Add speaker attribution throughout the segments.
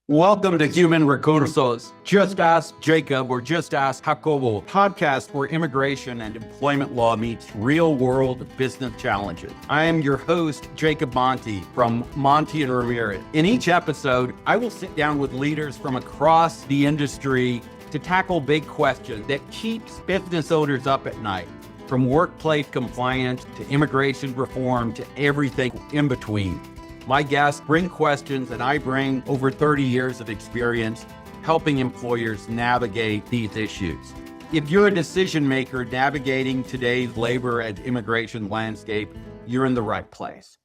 Speaker 1: Welcome to Human Recursos. Just Ask Jacob or Just Ask Jacobo, podcast where immigration and employment law meets real-world business challenges. I am your host, Jacob Monty from Monty and Ramirez. In each episode, I will sit down with leaders from across the industry to tackle big questions that keeps business owners up at night, from workplace compliance to immigration reform to everything in between. My guests bring questions, and I bring over 30 years of experience helping employers navigate these issues. If you're a decision maker navigating today's labor and immigration landscape, you're in the right place.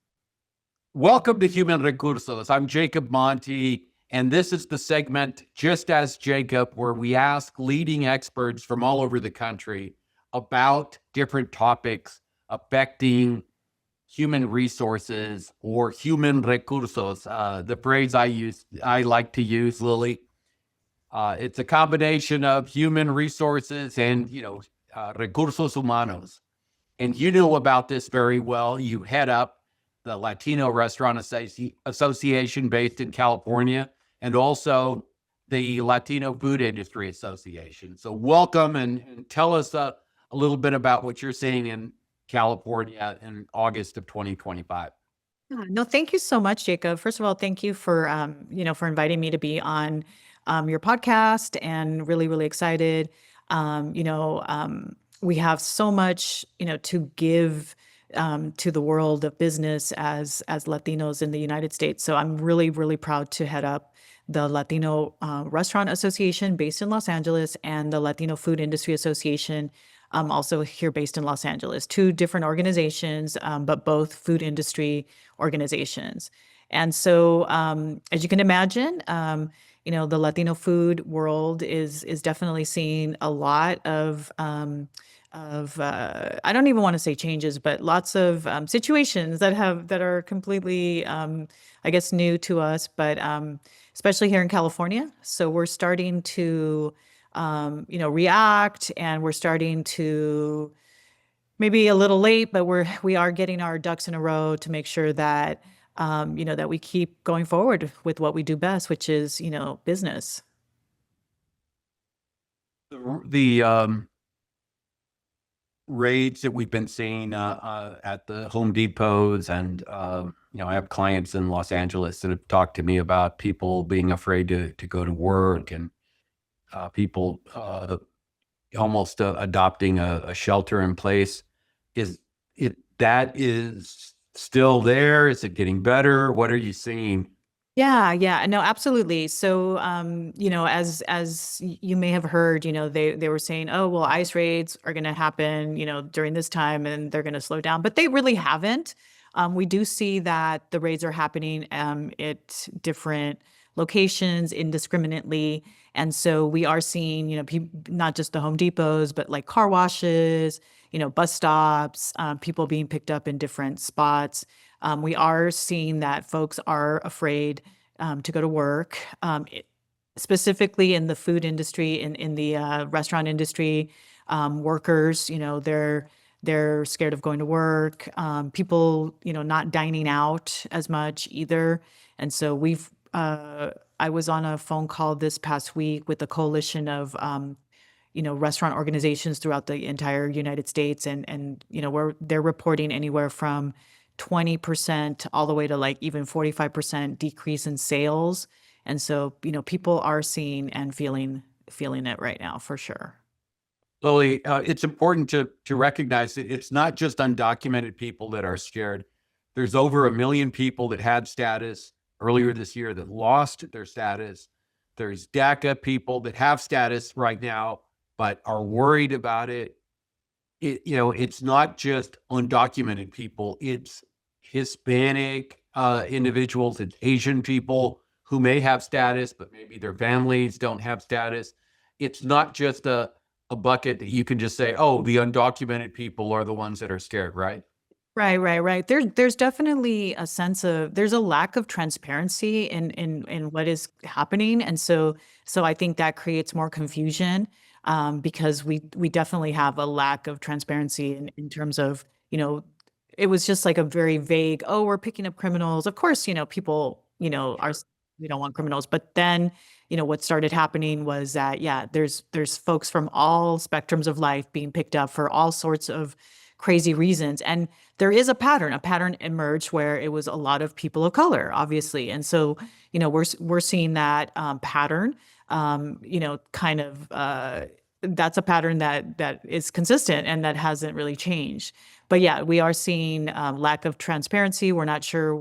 Speaker 1: Welcome to Human Recursos. I'm Jacob Monty, and this is the segment Just Ask Jacob, where we ask leading experts from all over the country about different topics affecting human resources or human recursos, the phrase I like to use, Lilly. It's a combination of human resources and, recursos humanos. And you know about this very well. You head up the Latino Restaurant Association based in California, and also the Latino Food Industry Association. So welcome and tell us a little bit about what you're seeing in California in August of 2025.
Speaker 2: No, thank you so much, Jacob. First of all, thank you for for inviting me to be on your podcast, and really excited. We have so much to give to the world of business as Latinos in the United States. So I'm really proud to head up the Latino Restaurant Association based in Los Angeles and the Latino Food Industry Association, also here based in Los Angeles. Two different organizations, but both food industry organizations. And so, as you can imagine, the Latino food world is definitely seeing a lot of I don't even want to say changes, but lots of situations that are completely, I guess, new to us, but especially here in California. So we're starting to react, and we're starting to, maybe a little late, but we are getting our ducks in a row to make sure that that we keep going forward with what we do best, which is business.
Speaker 1: The raids that we've been seeing at the Home Depots, and I have clients in Los Angeles that have talked to me about people being afraid to go to work, and people almost adopting a shelter in place. That is still there? Is it getting better? What are you seeing?
Speaker 2: Yeah, no, absolutely. So, as you may have heard, they were saying, oh, well, ICE raids are going to happen, during this time, and they're going to slow down, but they really haven't. We do see that the raids are happening at different locations indiscriminately. And so we are seeing, not just the Home Depots, but like car washes, bus stops, people being picked up in different spots. We are seeing that folks are afraid to go to work, specifically in the food industry, in the restaurant industry. Workers, they're scared of going to work. People, not dining out as much either. And so I was on a phone call this past week with a coalition of restaurant organizations throughout the entire United States, and they're reporting anywhere from 20% all the way to like even 45% decrease in sales. And so, people are seeing and feeling it right now for sure.
Speaker 1: Lily, it's important to recognize that it's not just undocumented people that are scared. There's over 1 million people that had status earlier this year that lost their status. There's DACA people that have status right now, but are worried about it. It's not just undocumented people. It's Hispanic individuals. It's Asian people who may have status, but maybe their families don't have status. It's not just a bucket that you can just say, oh, the undocumented people are the ones that are scared, right?
Speaker 2: Right. There's definitely a sense of, there's a lack of transparency in what is happening. And so I think that creates more confusion, because we definitely have a lack of transparency in terms of, it was just like a very vague, oh, we're picking up criminals. Of course, people, are we don't want criminals. But then, what started happening was that, yeah, there's folks from all spectrums of life being picked up for all sorts of crazy reasons. And there is a pattern emerged where it was a lot of people of color, obviously. And so, we're seeing that pattern, kind of, that's a pattern that is consistent and that hasn't really changed. But yeah, we are seeing lack of transparency. We're not sure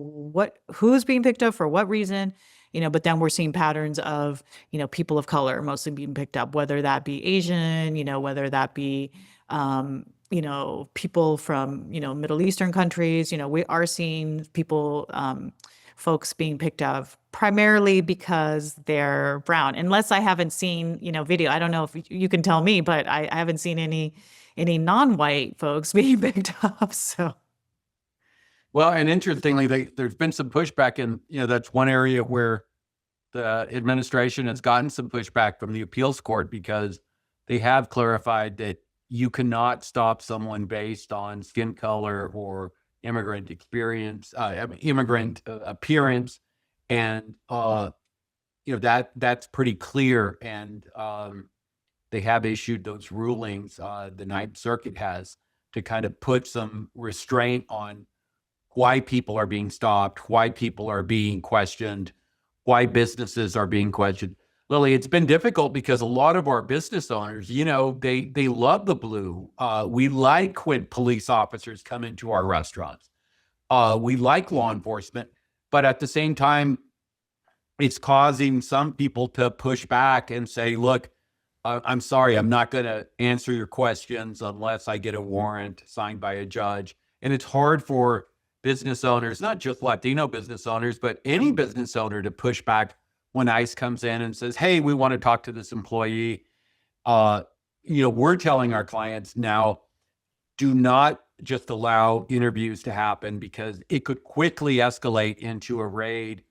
Speaker 2: who's being picked up for what reason, but then we're seeing patterns of, people of color mostly being picked up, whether that be Asian, whether that be, people from, Middle Eastern countries. We are seeing folks being picked up primarily because they're brown. Unless I haven't seen, video. I don't know if you can tell me, but I haven't seen any non-white folks being picked up. So,
Speaker 1: Well, and interestingly, there's been some pushback, and that's one area where the administration has gotten some pushback from the appeals court, because they have clarified that you cannot stop someone based on skin color or immigrant experience, immigrant appearance, and that's pretty clear. And they have issued those rulings. The Ninth Circuit has, to kind of put some restraint on why people are being stopped, why people are being questioned, why businesses are being questioned. Lilly, it's been difficult because a lot of our business owners, they love the blue. We like when police officers come into our restaurants. We like law enforcement, but at the same time, it's causing some people to push back and say, look, I'm sorry, I'm not going to answer your questions unless I get a warrant signed by a judge. And it's hard for business owners, not just Latino business owners, but any business owner, to push back when ICE comes in and says, hey, we want to talk to this employee. We're telling our clients now, do not just allow interviews to happen, because it could quickly escalate into a raid.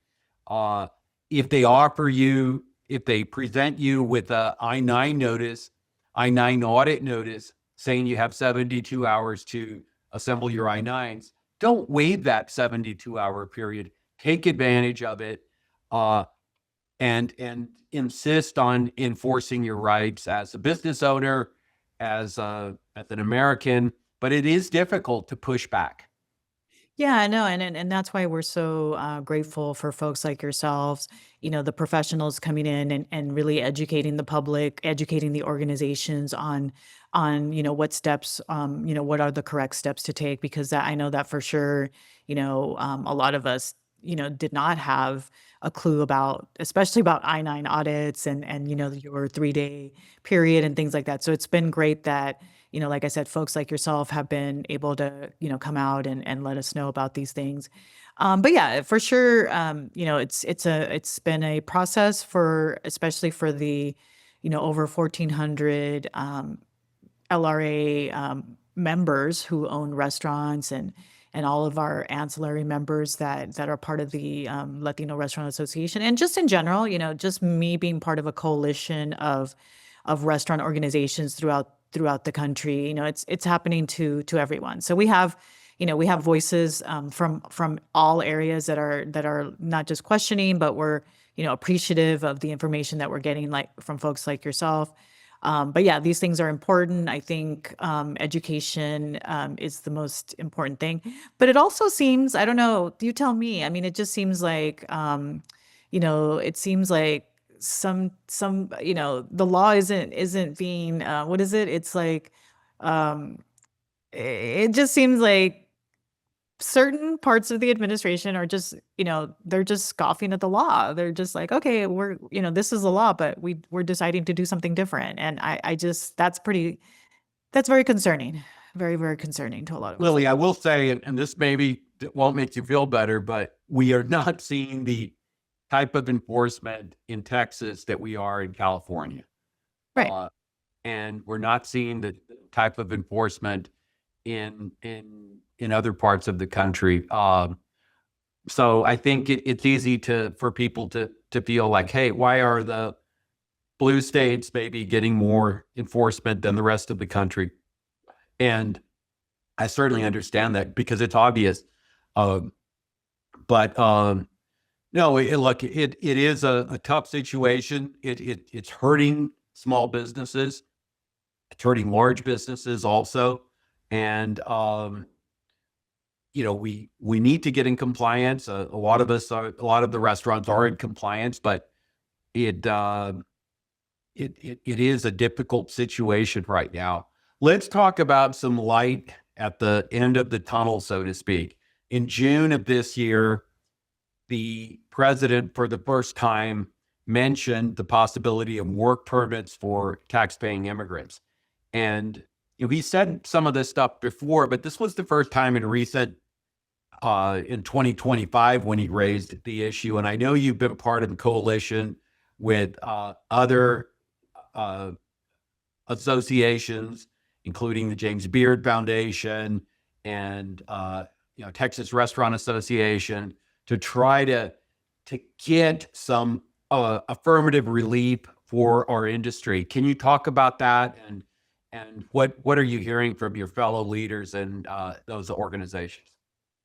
Speaker 1: If they present you with a I-9 audit notice saying you have 72 hours to assemble your I-9s, don't waive that 72-hour period. Take advantage of it, and insist on enforcing your rights as a business owner, as an American. But it is difficult to push back.
Speaker 2: yeah, no, and that's why we're so grateful for folks like yourselves, the professionals coming in and really educating the public, educating the organizations on what steps, what are the correct steps to take, because I know that for sure, a lot of us, did not have a clue about, especially about I-9 audits and your 3-day period and things like that. So it's been great that, like I said, folks like yourself have been able to, come out and let us know about these things. But yeah, for sure, it's been a process especially for the, over 1,400 LRA members who own restaurants, and all of our ancillary members that are part of the Latino Restaurant Association. And just in general, just me being part of a coalition of restaurant organizations throughout the country. It's happening to everyone. So we have voices from all areas that are not just questioning, but we're appreciative of the information that we're getting, like from folks like yourself. But yeah, these things are important. I think education is the most important thing. But it also seems, I don't know, you tell me. I mean, it just seems like, it seems like the law isn't being, what is it? It's like, it just seems like certain parts of the administration are just, they're just scoffing at the law. They're just like, okay, this is the law, but we're deciding to do something different. And that's very concerning. Very, very concerning to a lot of us.
Speaker 1: Lilly, I will say, and this maybe won't make you feel better, but we are not seeing the type of enforcement in Texas that we are in California.
Speaker 2: Right.
Speaker 1: And we're not seeing the type of enforcement in other parts of the country. So I think it's easy for people to feel like, hey, why are the blue states maybe getting more enforcement than the rest of the country? And I certainly understand that, because it's obvious. But No, look, it is a tough situation. It's hurting small businesses. It's hurting large businesses also. And, we need to get in compliance. A lot of a lot of the restaurants are in compliance, but it, it is a difficult situation right now. Let's talk about some light at the end of the tunnel, so to speak. In June of this year, the president, for the first time, mentioned the possibility of work permits for tax-paying immigrants. And he said some of this stuff before, but this was the first time in 2025 when he raised the issue. And I know you've been part of the coalition with other uh, associations, including the James Beard Foundation and Texas Restaurant Association, to try to get some affirmative relief for our industry. Can you talk about that, and what are you hearing from your fellow leaders and those organizations?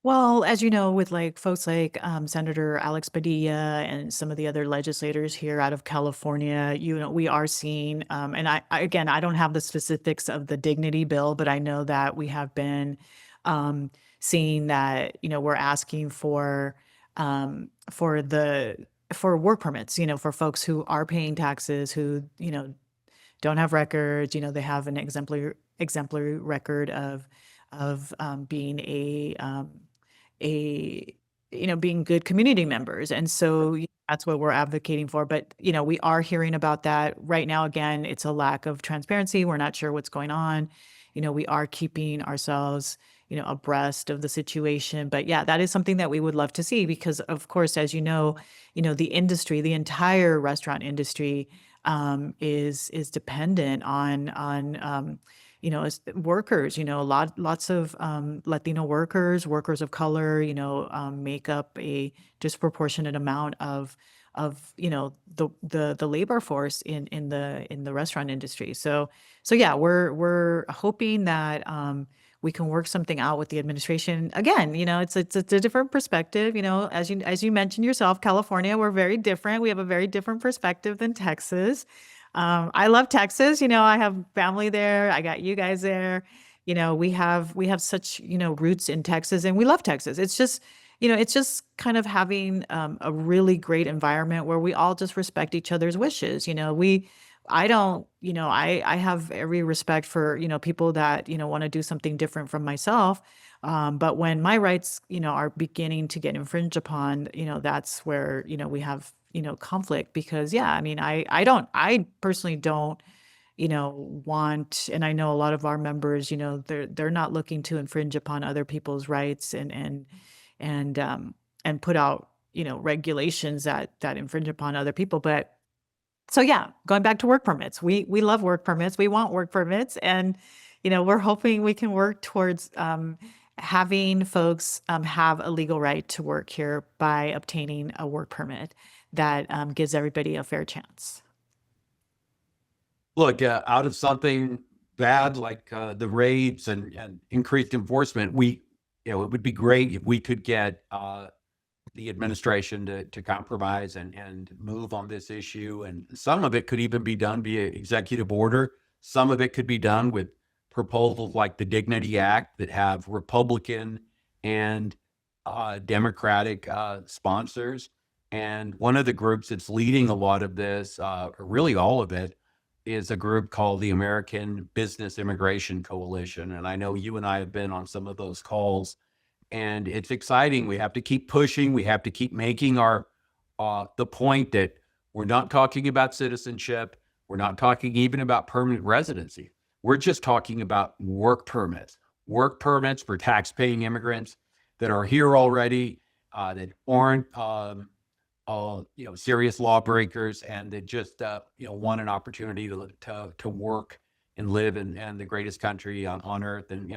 Speaker 2: Well, as you know, with like folks like Senator Alex Padilla and some of the other legislators here out of California, we are seeing, and again, I don't have the specifics of the dignity bill, but I know that we have been um, seeing that, we're asking for for work permits, for folks who are paying taxes, who, don't have records, they have an exemplary record of being a being good community members. And so that's what we're advocating for. But we are hearing about that right now. Again, it's a lack of transparency. We're not sure what's going on. We are keeping ourselves abreast of the situation. But yeah, that is something that we would love to see, because of course, as the industry, the entire restaurant industry is dependent on as workers, lots of Latino workers of color, make up a disproportionate amount of the labor force in the restaurant industry. So yeah, we're hoping that we can work something out with the administration. Again, it's a different perspective. As you mentioned yourself, California, we're very different. We have a very different perspective than Texas. I love Texas. I have family there. I got you guys there. We have such roots in Texas, and we love Texas. It's just kind of having a really great environment where we all just respect each other's wishes. I don't, I have every respect for people that want to do something different from myself. But when my rights are beginning to get infringed upon, that's where we have conflict. Because yeah, I mean, I personally don't want, and I know a lot of our members, they're not looking to infringe upon other people's rights and put out regulations that infringe upon other people. But so yeah, going back to work permits, we love work permits. We want work permits, and we're hoping we can work towards having folks have a legal right to work here by obtaining a work permit that gives everybody a fair chance.
Speaker 1: Look, out of something bad like the raids and increased enforcement, it would be great if we could get the administration to compromise and move on this issue. And some of it could even be done via executive order. Some of it could be done with proposals like the Dignity Act that have Republican and Democratic sponsors. And one of the groups that's leading a lot of this, really all of it, is a group called the American Business Immigration Coalition. And I know you and I have been on some of those calls, and it's exciting. We have to keep pushing. We have to keep making the point that we're not talking about citizenship. We're not talking even about permanent residency. We're just talking about work permits for tax-paying immigrants that are here already, that aren't serious lawbreakers, and they just want an opportunity to work and live in the greatest country on earth. And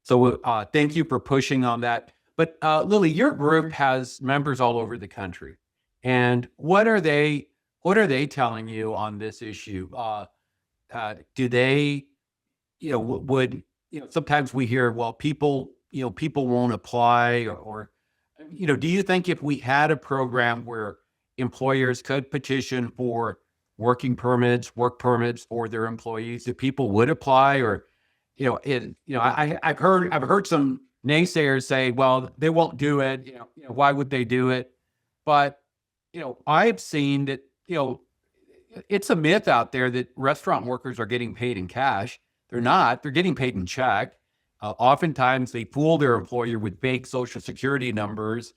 Speaker 1: so thank you for pushing on that. But Lilly, your group has members all over the country, and what are they telling you on this issue? Do they would sometimes we hear, well, people won't apply, or do you think if we had a program where employers could petition for work permits for their employees, that people would apply? Or, I've heard some naysayers say, well, they won't do it. Why would they do it? But, I've seen that, it's a myth out there that restaurant workers are getting paid in cash. They're not. They're getting paid in check. Oftentimes, they fool their employer with fake Social Security numbers,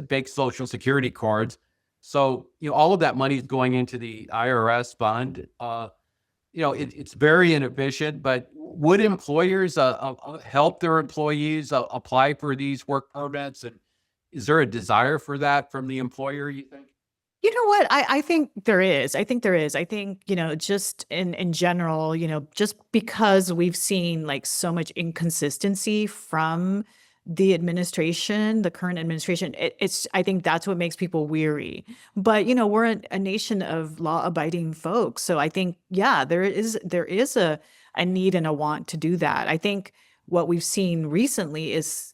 Speaker 1: fake Social Security cards. So, all of that money is going into the IRS fund. It's very inefficient. But would employers help their employees apply for these work permits? And is there a desire for that from the employer, you think?
Speaker 2: You know what? I think there is. I think there is. I think, just in general, just because we've seen like so much inconsistency from the administration, the current administration, I think that's what makes people weary. But, we're a nation of law-abiding folks. So I think, yeah, there is a need and a want to do that. I think what we've seen recently is,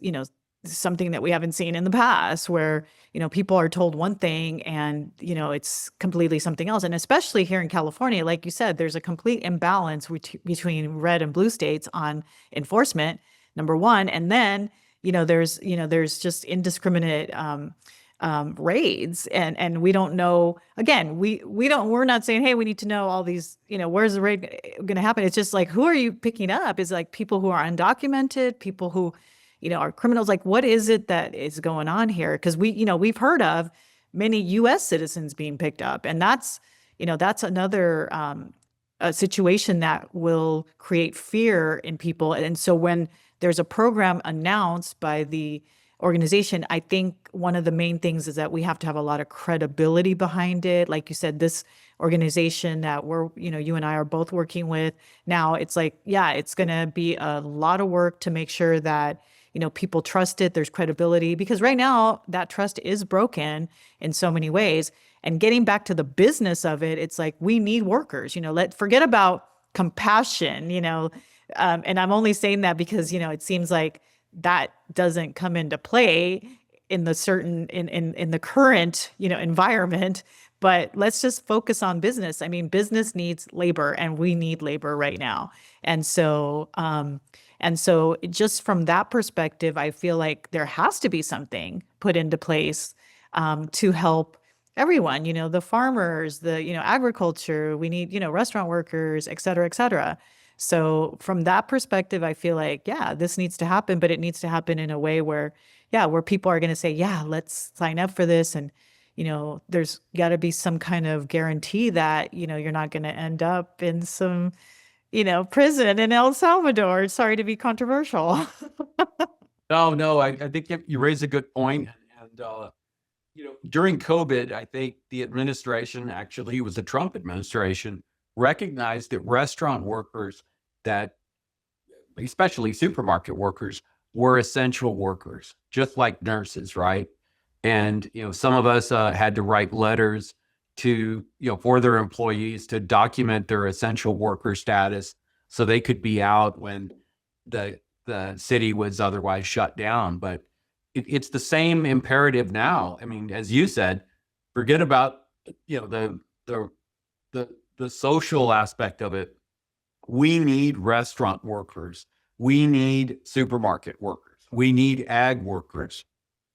Speaker 2: something that we haven't seen in the past, where people are told one thing and it's completely something else. And especially here in California, like you said, there's a complete imbalance between red and blue states on enforcement, number one. And then there's just indiscriminate raids, and we don't know. Again, we're not saying, hey, we need to know all these, where's the raid going to happen. It's just like, who are you picking up? Is like people who are undocumented, people who are criminals. Like, what is it that is going on here? Because we've heard of many U.S. citizens being picked up, and that's another a situation that will create fear in people. And so when there's a program announced by the organization, I think one of the main things is that we have to have a lot of credibility behind it. Like you said, this organization that you and I are both working with now, it's like, yeah, it's going to be a lot of work to make sure that people trust it. There's credibility, because right now that trust is broken in so many ways. And getting back to the business of it, it's like, we need workers, forget about compassion, and I'm only saying that because, it seems like that doesn't come into play in the current, environment. But let's just focus on business. I mean, business needs labor, and we need labor right now. And so just from that perspective, I feel like there has to be something put into place to help everyone, the farmers, the, agriculture, we need, restaurant workers, et cetera, et cetera. So from that perspective, I feel like, yeah, this needs to happen, but it needs to happen in a way where people are going to say, yeah, let's sign up for this. And, there's got to be some kind of guarantee that, you're not going to end up in some, prison in El Salvador. Sorry to be controversial.
Speaker 1: No, I think you raise a good point. And, during COVID, I think the administration, actually, it was the Trump administration, recognized that restaurant workers, that especially supermarket workers, were essential workers, just like nurses, right? And, some of us had to write letters to, for their employees to document their essential worker status so they could be out when the city was otherwise shut down. But it's the same imperative now. I mean, as you said, forget about, the social aspect of it. We need restaurant workers. We need supermarket workers. We need ag workers.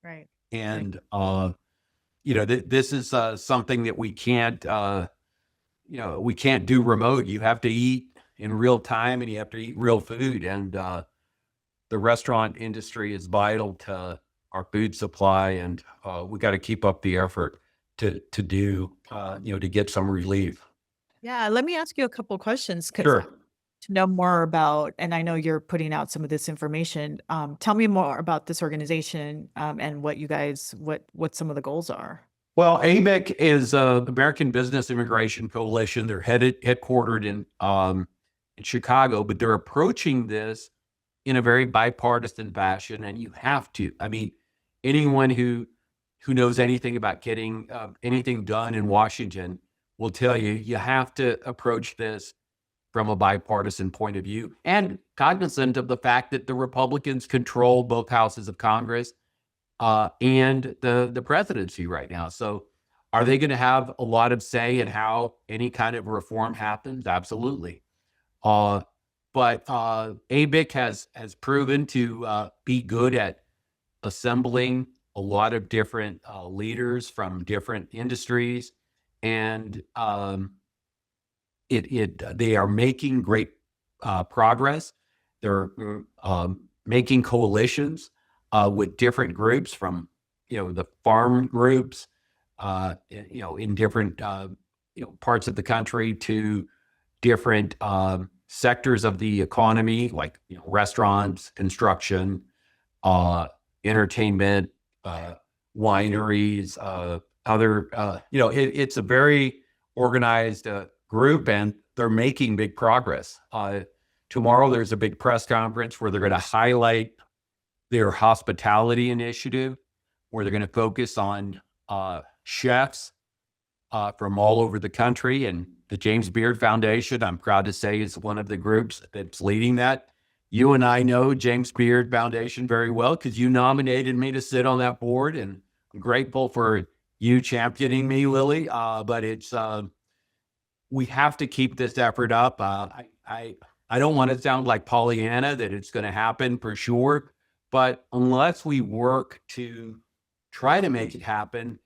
Speaker 2: Right.
Speaker 1: And, this is something that we can't do remote. You have to eat in real time, and you have to eat real food. And the restaurant industry is vital to our food supply, and we got to keep up the effort to get some relief.
Speaker 2: Yeah, let me ask you a couple questions, because
Speaker 1: Sure.
Speaker 2: to know more about, and I know you're putting out some of this information. Tell me more about this organization, and what some of the goals are.
Speaker 1: Well, ABIC is American Business Immigration Coalition. They're headquartered in Chicago, but they're approaching this in a very bipartisan fashion. And you have to. I mean, anyone who knows anything about getting anything done in Washington will tell you have to approach this from a bipartisan point of view, and cognizant of the fact that the Republicans control both houses of Congress. and the presidency right now. So are they going to have a lot of say in how any kind of reform happens? Absolutely. But ABIC has proven to be good at assembling a lot of different leaders from different industries, and they are making great progress. They're making coalitions with different groups from the farm groups, in different parts of the country to different sectors of the economy, like restaurants, construction, entertainment, wineries, other. It's a very organized group, and they're making big progress. Tomorrow, there's a big press conference where they're going to highlight their hospitality initiative, where they're going to focus on chefs from all over the country. And the James Beard Foundation, I'm proud to say, is one of the groups that's leading that. You and I know James Beard Foundation very well because you nominated me to sit on that board, and I'm grateful for you championing me, Lilly. But we have to keep this effort up. I don't want to sound like Pollyanna that it's going to happen for sure, but unless we work to try to make it happen,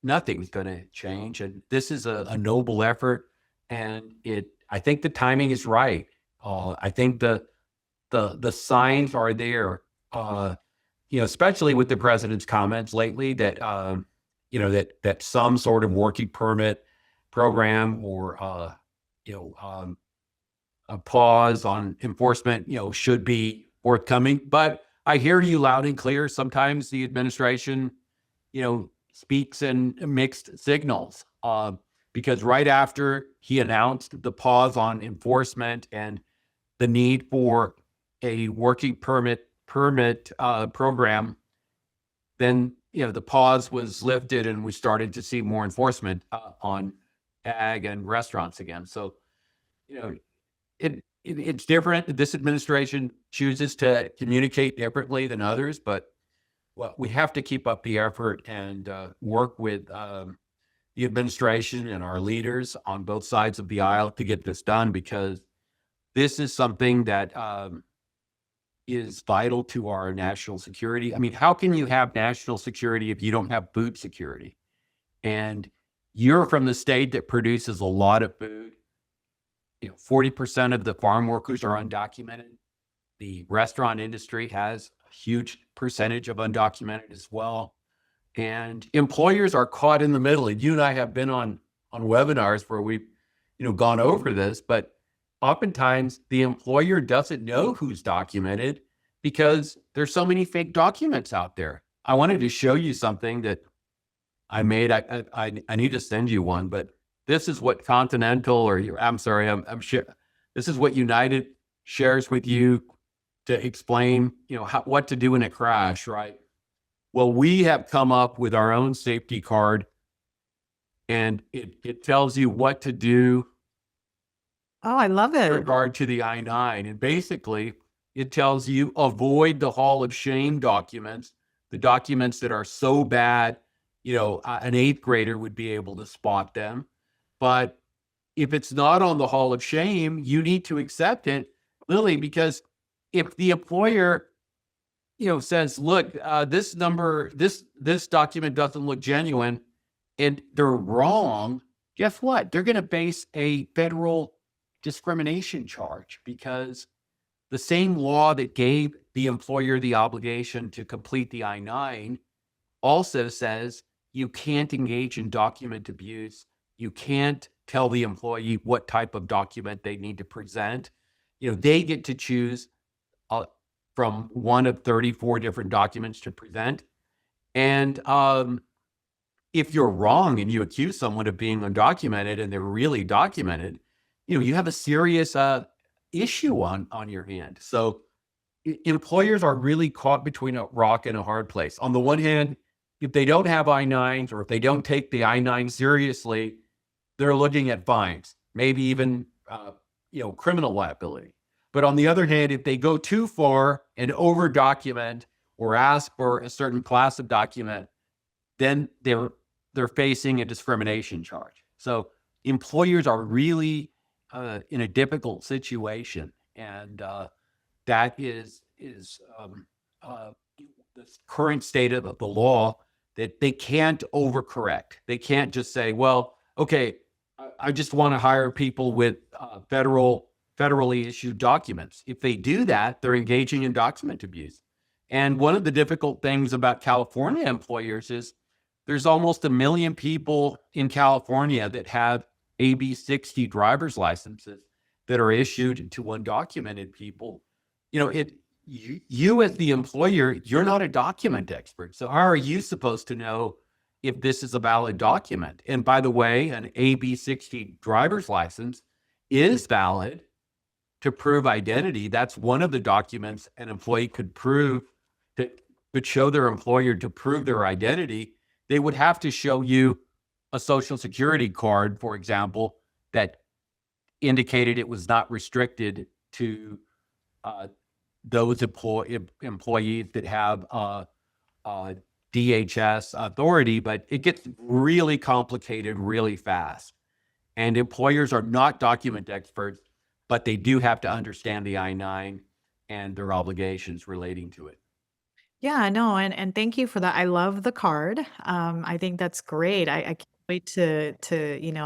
Speaker 1: nothing's going to change. And this is a noble effort, and I think the timing is right. I think the signs are there, especially with the president's comments lately that that some sort of working permit program or a pause on enforcement, should be forthcoming. But I hear you loud and clear. Sometimes the administration, speaks in mixed signals, because right after he announced the pause on enforcement and the need for a working permit program, then the pause was lifted and we started to see more enforcement on ag and restaurants again. So it's different. This administration chooses to communicate differently than others, but we have to keep up the effort and work with the administration and our leaders on both sides of the aisle to get this done, because this is something that is vital to our national security. I mean, how can you have national security if you don't have food security? And you're from the state that produces a lot of food. 40% of the farm workers are undocumented. The restaurant industry has a huge percentage of undocumented as well. And employers are caught in the middle. And you and I have been on webinars where we've, gone over this, but oftentimes the employer doesn't know who's documented because there's so many fake documents out there. I wanted to show you something that I made. I need to send you one, but this is what Continental, this is what United shares with you to explain, what to do in a crash, right? Well, we have come up with our own safety card, and it tells you what to do.
Speaker 2: Oh, I love it.
Speaker 1: In regard to the I-9. And basically, it tells you avoid the Hall of Shame documents, the documents that are so bad, an eighth grader would be able to spot them. But if it's not on the Hall of Shame, you need to accept it, Lilly, because if the employer, says, look, this document doesn't look genuine, and they're wrong, guess what? They're going to face a federal discrimination charge, because the same law that gave the employer the obligation to complete the I-9 also says you can't engage in document abuse. You can't tell the employee what type of document they need to present. They get to choose from one of 34 different documents to present. And if you're wrong and you accuse someone of being undocumented and they're really documented, you have a serious issue on your hand. So employers are really caught between a rock and a hard place. On the one hand, if they don't have I-9s, or if they don't take the I-9 seriously, they're looking at fines, maybe even criminal liability. But on the other hand, if they go too far and over document, or ask for a certain class of document, then they're facing a discrimination charge. So employers are really in a difficult situation, and that is the current state of the law, that they can't overcorrect. They can't just say, well, okay, I just want to hire people with federally issued documents. If they do that, they're engaging in document abuse. And one of the difficult things about California employers is there's almost 1 million people in California that have AB 60 driver's licenses that are issued to undocumented people. You as the employer, you're not a document expert. So how are you supposed to know if this is a valid document? And by the way, an AB 60 driver's license is valid to prove identity. That's one of the documents an employee could show their employer to prove their identity. They would have to show you a social security card, for example, that indicated it was not restricted to those employees that have DHS authority, but it gets really complicated really fast. And employers are not document experts, but they do have to understand the I-9 and their obligations relating to it.
Speaker 2: Yeah, no, and thank you for that. I love the card. I think that's great. I can't wait to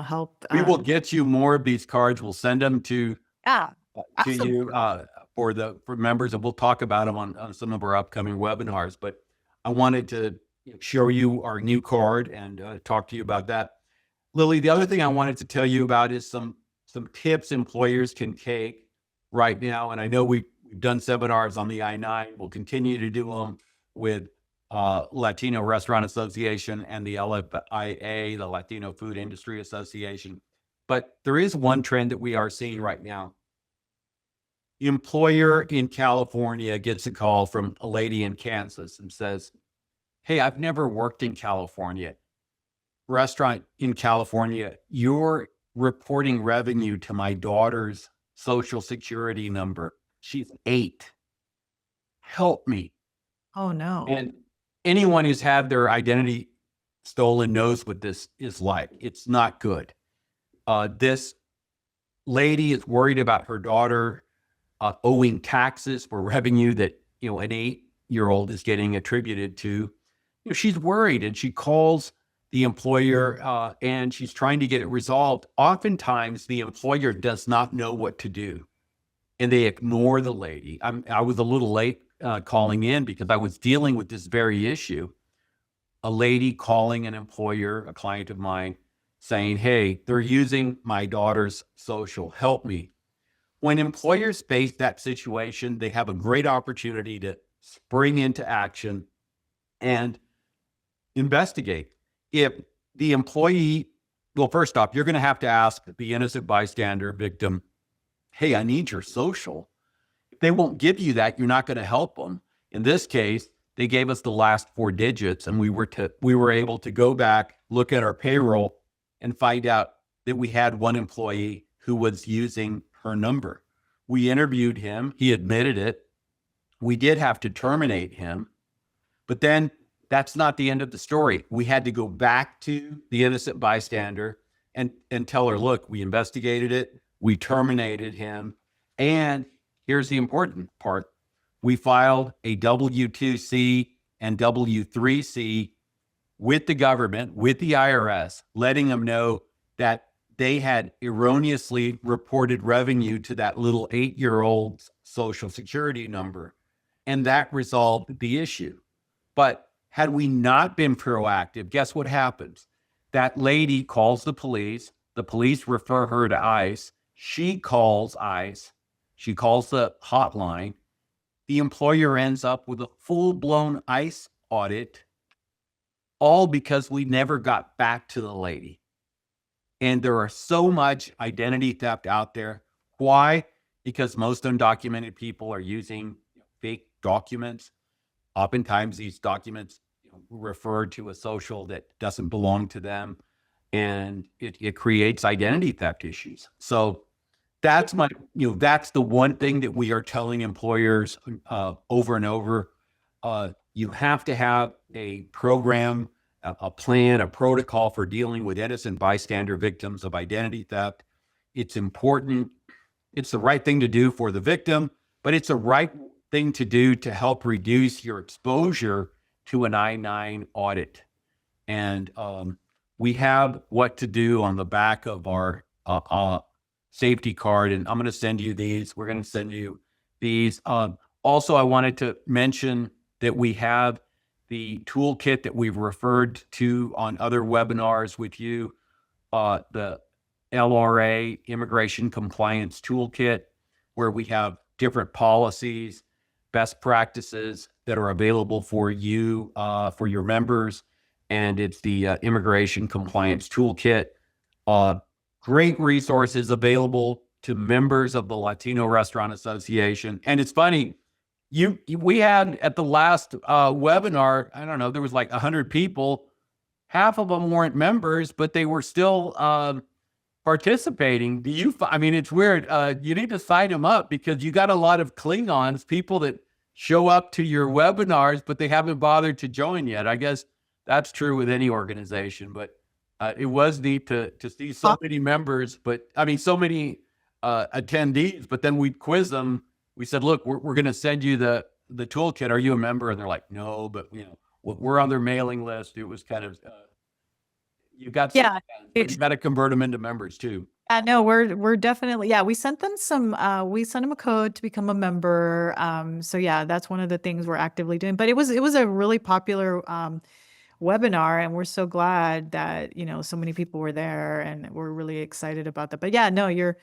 Speaker 2: help.
Speaker 1: We will get you more of these cards. We'll send them to
Speaker 2: Yeah,
Speaker 1: you for members, and we'll talk about them on some of our upcoming webinars. But I wanted to show you our new card and talk to you about that. Lilly, the other thing I wanted to tell you about is some tips employers can take right now. And I know we've done seminars on the I-9. We'll continue to do them with Latino Restaurant Association and the LFIA, the Latino Food Industry Association. But there is one trend that we are seeing right now. The employer in California gets a call from a lady in Kansas and says, hey, I've never worked in California. Restaurant in California, you're reporting revenue to my daughter's social security number. She's 8. Help me.
Speaker 2: Oh no.
Speaker 1: And anyone who's had their identity stolen knows what this is like. It's not good. This lady is worried about her daughter owing taxes for revenue that an 8-year-old is getting attributed to. She's worried, and she calls the employer and she's trying to get it resolved. Oftentimes, the employer does not know what to do, and they ignore the lady. I was a little late calling in because I was dealing with this very issue. A lady calling an employer, a client of mine, saying, hey, they're using my daughter's social, help me. When employers face that situation, they have a great opportunity to spring into action and investigate. If the employee, well, first off, you're going to have to ask the innocent bystander victim, hey, I need your social. If they won't give you that, you're not going to help them. In this case, they gave us the last 4 digits, and we were able to go back, look at our payroll, and find out that we had one employee who was using her number. We interviewed him. He admitted it. We did have to terminate him, but then that's not the end of the story. We had to go back to the innocent bystander and tell her, look, we investigated it. We terminated him. And here's the important part. We filed a W-2C and W-3C with the government, with the IRS, letting them know that they had erroneously reported revenue to that little 8-year-old's social security number. And that resolved the issue. But had we not been proactive, guess what happens? That lady calls the police refer her to ICE. She calls ICE. She calls the hotline. The employer ends up with a full-blown ICE audit, all because we never got back to the lady. And there are so much identity theft out there. Why? Because most undocumented people are using fake documents. Oftentimes these documents refer to a social that doesn't belong to them, and it creates identity theft issues. So that's that's the one thing that we are telling employers over and over. You have to have a program, a plan, a protocol for dealing with innocent bystander victims of identity theft. It's important. It's the right thing to do for the victim, but it's the right thing to do to help reduce your exposure to an I-9 audit. And we have what to do on the back of our safety card, and I'm going to send you these. We're going to send you these. Also, I wanted to mention that we have the toolkit that we've referred to on other webinars with you, the LRA Immigration Compliance Toolkit, where we have different policies, best practices that are available for you, for your members. And it's the Immigration Compliance Toolkit. Great resources available to members of the Latino Restaurant Association. And it's funny, we had at the last webinar, I don't know, there was like 100 people. Half of them weren't members, but they were still participating. I mean, it's weird. You need to sign them up because you got a lot of Klingons, people that show up to your webinars, but they haven't bothered to join yet. I guess that's true with any organization, but it was neat to see so many members, but I mean, so many attendees, but then we quiz them. We said, look, we're going to send you the toolkit. Are you a member? And they're like, no, but we're on their mailing list. It was kind of, you got to convert them into members too.
Speaker 2: No, we're definitely, we sent them we sent them a code to become a member. So yeah, that's one of the things we're actively doing, but it was a really popular, webinar, and we're so glad that, so many people were there, and we're really excited about that. But yeah, no, you're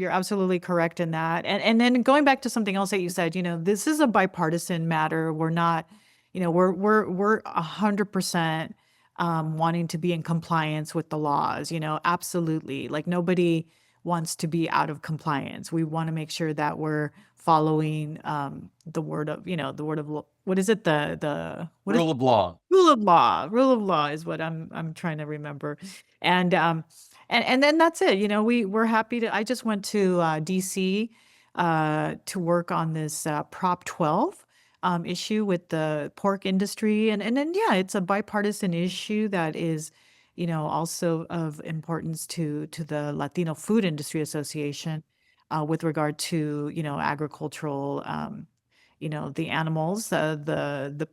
Speaker 2: absolutely correct in that. And then going back to something else that you said, this is a bipartisan matter. We're not, we're 100% wanting to be in compliance with the laws, absolutely. Like nobody wants to be out of compliance. We want to make sure that we're following the word of, what is it?
Speaker 1: Rule of law.
Speaker 2: Rule of law. Rule of law is what I'm trying to remember. And then that's it. We're happy to. I just went to DC to work on this Prop 12 issue with the pork industry, and then it's a bipartisan issue that is, also of importance to the Latino Food Industry Association with regard to agricultural. The animals, the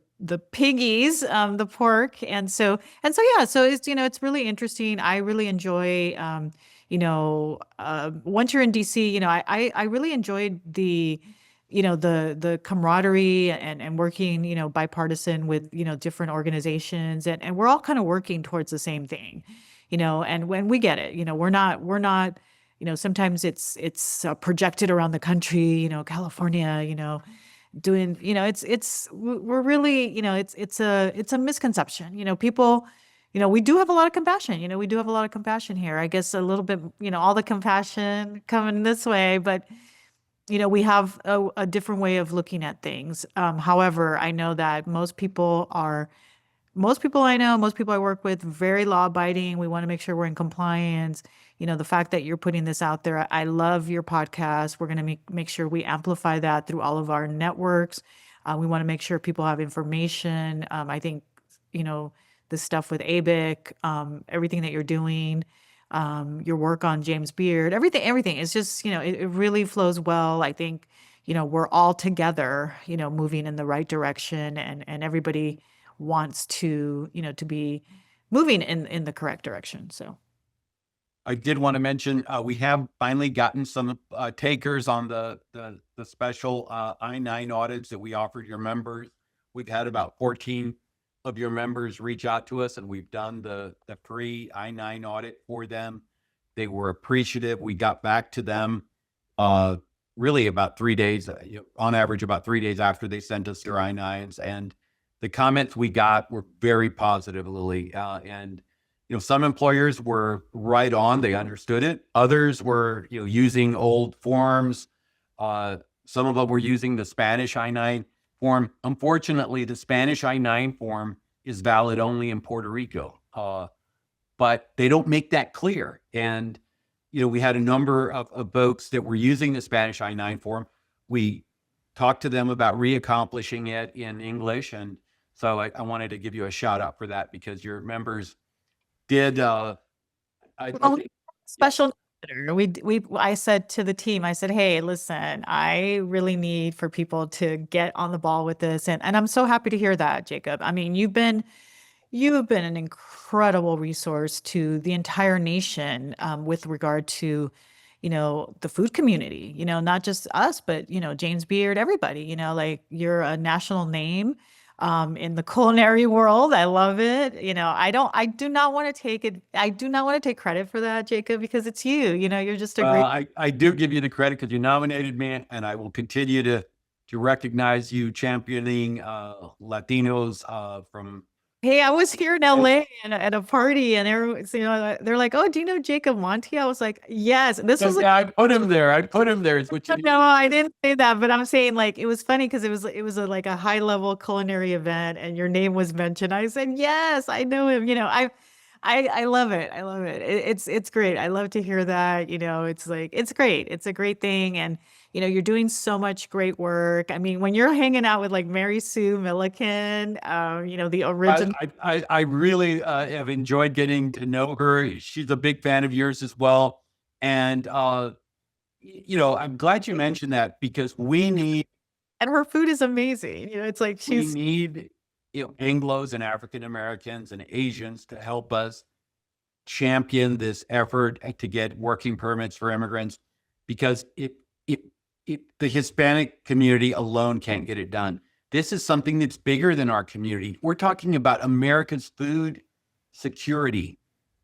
Speaker 2: piggies, the pork. So it's, it's really interesting. I really enjoy, once you're in DC, I really enjoyed the, the camaraderie and working, bipartisan with, different organizations, and we're all kind of working towards the same thing, and when we get it, we're not, sometimes it's projected around the country, California, doing, we're really, it's a misconception, people, we do have a lot of compassion, we do have a lot of compassion here. I guess a little bit, all the compassion coming this way, but, we have a different way of looking at things. However, I know that most people I know, most people I work with, very law abiding. We want to make sure we're in compliance. The fact that you're putting this out there, I love your podcast. We're going to make sure we amplify that through all of our networks. We want to make sure people have information. I think, the stuff with ABIC, everything that you're doing, your work on James Beard, everything. It's just, it really flows well. I think, we're all together, moving in the right direction, and everybody wants to, to be moving in the correct direction. So
Speaker 1: I did want to mention, we have finally gotten some takers on the special I-9 audits that we offered your members. We've had about 14 of your members reach out to us, and we've done the free I-9 audit for them. They were appreciative. We got back to them really about 3 days, on average about 3 days after they sent us their I-9s. And the comments we got were very positive, Lilly. And some employers were right on; they understood it. Others were, using old forms. Some of them were using the Spanish I-9 form. Unfortunately, the Spanish I-9 form is valid only in Puerto Rico, but they don't make that clear. And we had a number of folks that were using the Spanish I-9 form. We talk to them about reaccomplishing it in English. And so I wanted to give you a shout out for that because your members did, I
Speaker 2: Well,
Speaker 1: think, yeah.
Speaker 2: special visitor. I said to the team, I said, hey, listen, I really need for people to get on the ball with this. And I'm so happy to hear that, Jacob. I mean, you have been an incredible resource to the entire nation with regard to, the food community, not just us, but, James Beard, everybody, like you're a national name in the culinary world. I love it. I do not want to take it. I do not want to take credit for that, Jacob, because it's you, you're just a great.
Speaker 1: I do give you the credit because you nominated me, and I will continue to recognize you championing Latinos from.
Speaker 2: Hey, I was here in LA and at a party, and everyone's, they're like, "Oh, do you know Jacob Monty?" I was like, "Yes." This was like,
Speaker 1: Yeah, I put him there. I put him there. It's what you.
Speaker 2: no, I didn't say that, but I'm saying like it was funny because it was like a high level culinary event, and your name was mentioned. I said, "Yes, I know him." I love it. I love it. It's great. I love to hear that. It's like it's great. It's a great thing, and you're doing so much great work. I mean, when you're hanging out with like Mary Sue Milliken, the original.
Speaker 1: I really have enjoyed getting to know her. She's a big fan of yours as well, and I'm glad you mentioned that because we need.
Speaker 2: And her food is amazing. It's like
Speaker 1: We
Speaker 2: she's
Speaker 1: need Anglos and African Americans and Asians to help us champion this effort to get working permits for immigrants because the Hispanic community alone can't get it done. This is something that's bigger than our community. We're talking about America's food security.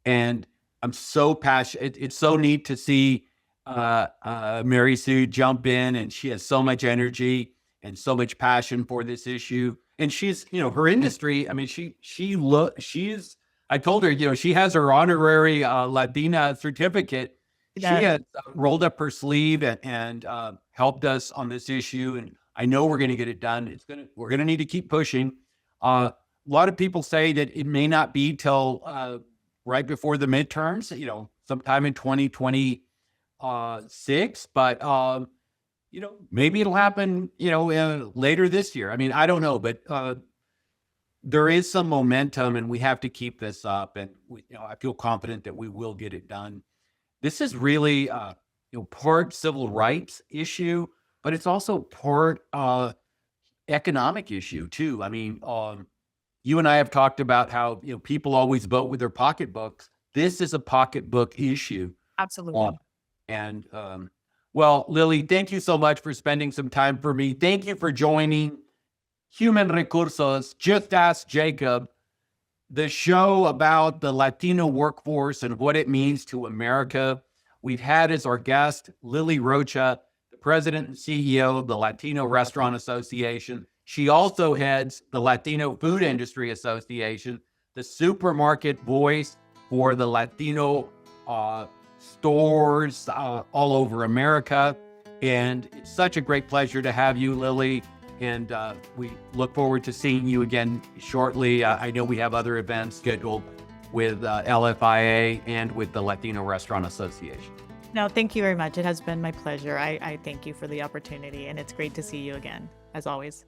Speaker 1: And I'm so passionate. It's so neat to see Mary Sue jump in, and she has so much energy and so much passion for this issue. And she's, her industry, I mean, she's, I told her, she has her honorary Latina certificate. She has rolled up her sleeve and helped us on this issue. And I know we're going to get it done. We're going to need to keep pushing. A lot of people say that it may not be till right before the midterms, sometime in 2026, but maybe it'll happen, later this year. I mean, I don't know, but there is some momentum, and we have to keep this up. And I feel confident that we will get it done. This is really, part civil rights issue, but it's also part economic issue too. I mean, you and I have talked about how people always vote with their pocketbooks. This is a pocketbook issue.
Speaker 2: absolutely.
Speaker 1: And well, Lilly, thank you so much for spending some time for me. Thank you for joining Human Recursos, Just Ask Jacob, the show about the Latino workforce and what it means to America. We've had as our guest Lilly Rocha, the president and CEO of the Latino Restaurant Association. She also heads the Latino Food Industry Association, the supermarket voice for the Latino stores all over America. And it's such a great pleasure to have you, Lilly. And we look forward to seeing you again shortly. I know we have other events scheduled with LFIA and with the Latino Restaurant Association.
Speaker 2: No, thank you very much. It has been my pleasure. I thank you for the opportunity, and it's great to see you again, as always.